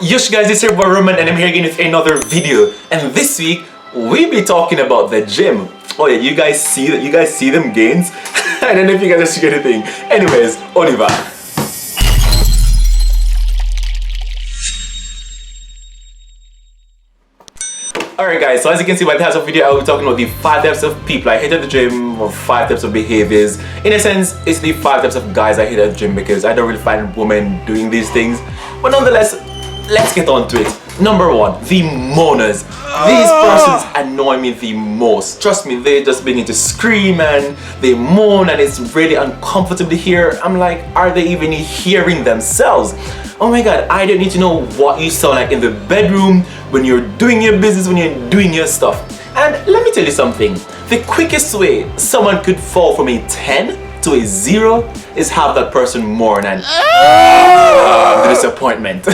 Yes guys, it's your boy Roman and I'm here again with another video. And this week, we'll be talking about the gym. Oh yeah, you guys see that? You guys see them gains? I don't know if you guys are seeing anything. Anyways, Oliver. Alright guys, so as you can see by the title of the video, I will be talking about the 5 types of people I hate at the gym, or 5 types of behaviors. In a sense, it's the 5 types of guys I hate at the gym because I don't really find women doing these things. But nonetheless, let's get on to it. Number 1, the moaners. These persons annoy me the most. Trust me, they just begin to scream and they moan and it's really uncomfortable to hear. I'm like, are they even hearing themselves? Oh my god, I don't need to know what you sound like in the bedroom, when you're doing your business, when you're doing your stuff. And let me tell you something. The quickest way someone could fall from a 10 to a 0 is have that person mourn and the disappointment.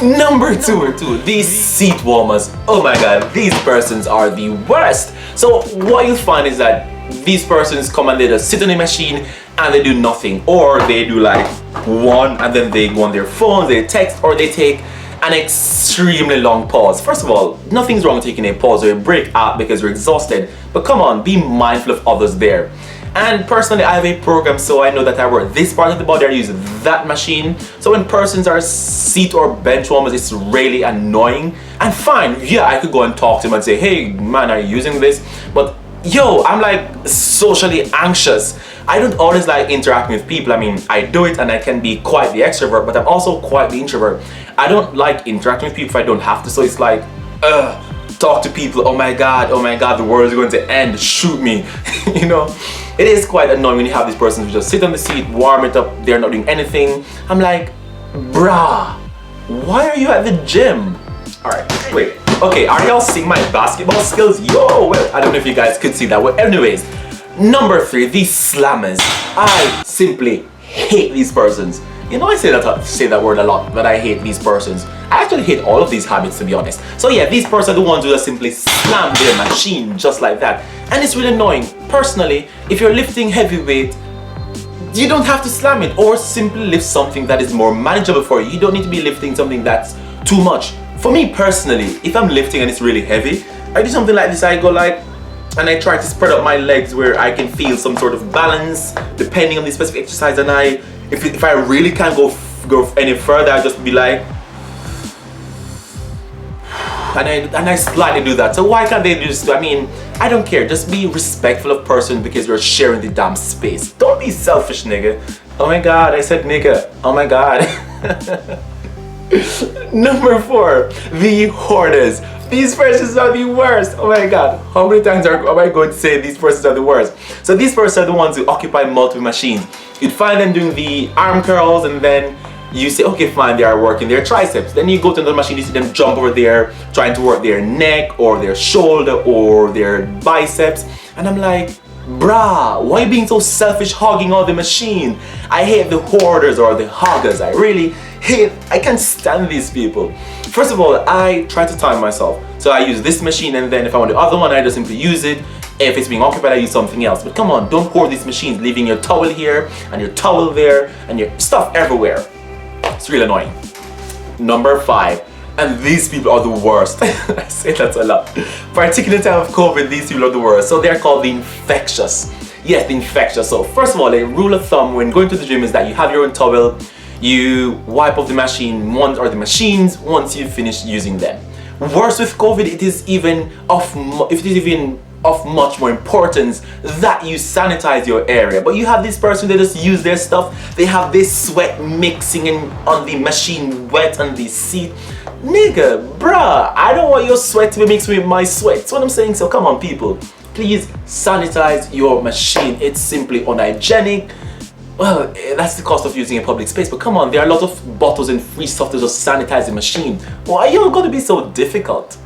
Number 2, these seat warmers. Oh my god, these persons are the worst. So what you'll find is that these persons come and they just sit on the machine and they do nothing, or they do like one and then they go on their phones, they text, or they take an extremely long pause. First of all, nothing's wrong with taking a pause or a break out because you're exhausted, but come on, be mindful of others there. And personally, I have a program, so I know that I work this part of the body, I use that machine. So when persons are seat or bench warmers, it's really annoying. And fine, yeah, I could go and talk to them and say, hey man, are you using this? But yo, I'm like socially anxious. I don't always like interacting with people. I mean, I do it and I can be quite the extrovert, but I'm also quite the introvert. I don't like interacting with people if I don't have to, so it's like, talk to people, oh my god, the world is going to end, shoot me. You know, it is quite annoying when you have these persons who just sit on the seat, warm it up, they're not doing anything. I'm like, bruh, why are you at the gym? Alright, wait, okay, are y'all seeing my basketball skills? Yo, well, I don't know if you guys could see that. Well, anyways, number 3, these slammers. I simply hate these persons. You know, I say that word a lot, but I hate these persons. I actually hate all of these habits, to be honest. So yeah, these persons are the ones who just simply slam their machine just like that. And it's really annoying. Personally, if you're lifting heavy weight, you don't have to slam it, or simply lift something that is more manageable for you. You don't need to be lifting something that's too much. For me personally, if I'm lifting and it's really heavy, I do something like this. I go like, and I try to spread out my legs where I can feel some sort of balance depending on the specific exercise. And if I really can't go any further, I just be like, and I slightly do that. So why can't they just, I mean, I don't care. Just be respectful of person because you're sharing the damn space. Don't be selfish, nigga. Oh my god, I said nigga. Oh my god. Number 4, the Hornets. These persons are the worst. Oh my god, how many times am I going to say these persons are the worst? So these persons are the ones who occupy multiple machines. You'd find them doing the arm curls and then you say, okay fine, they are working their triceps. Then you go to another machine, you see them jump over there trying to work their neck or their shoulder or their biceps. And I'm like, bruh, why are you being so selfish hogging all the machine? I hate the hoarders or the hoggers. I can't stand these people. First of all, I try to time myself. So I use this machine and then if I want the other one, I just simply use it. If it's being occupied, I use something else. But come on, don't hoard these machines, leaving your towel here and your towel there and your stuff everywhere. It's really annoying. Number 5, and these people are the worst. I say that a lot. Particularly in the time of COVID, these people are the worst. So they're called the infectious. Yes, the infectious. So first of all, a rule of thumb when going to the gym is that you have your own towel. You wipe off the machine or the machines once you finish using them. Worse with COVID, it is even of much more importance that you sanitize your area. But you have this person, they just use their stuff, they have this sweat mixing in on the machine, wet on the seat. Nigga, bruh, I don't want your sweat to be mixed with my sweat. That's what I'm saying. So come on people, please sanitize your machine. It's simply unhygienic. Well, that's the cost of using a public space, but come on, there are a lot of bottles and free stuff to just sanitize the machine. Why are you gonna be so difficult?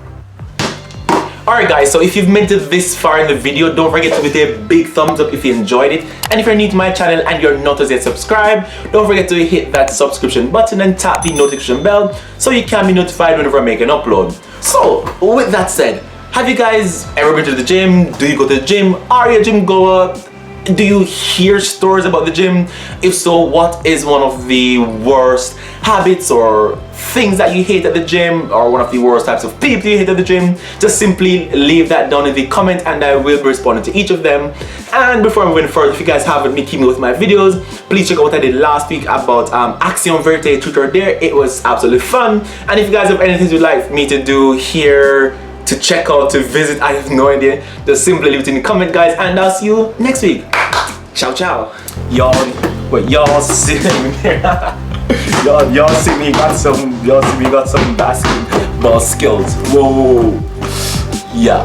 Alright guys, so if you've made it this far in the video, don't forget to hit a big thumbs up if you enjoyed it. And if you're new to my channel and you're not as yet subscribed, don't forget to hit that subscription button and tap the notification bell so you can be notified whenever I make an upload. So, with that said, have you guys ever been to the gym? Do you go to the gym? Are you a gym goer? Do you hear stories about the gym? If so, what is one of the worst habits or things that you hate at the gym, or one of the worst types of people you hate at the gym? Just simply leave that down in the comment and I will be responding to each of them. And before I move any further, if you guys haven't been keeping with my videos, please check out what I did last week about Axiom Verite tutor there. It was absolutely fun. And if you guys have anything you'd like me to do here, to check out, to visit, I have no idea, just simply leave it in the comment, guys, and I'll see you next week. Ciao, ciao. Y'all see me there. y'all see me got some basketball skills. Whoa. Yeah.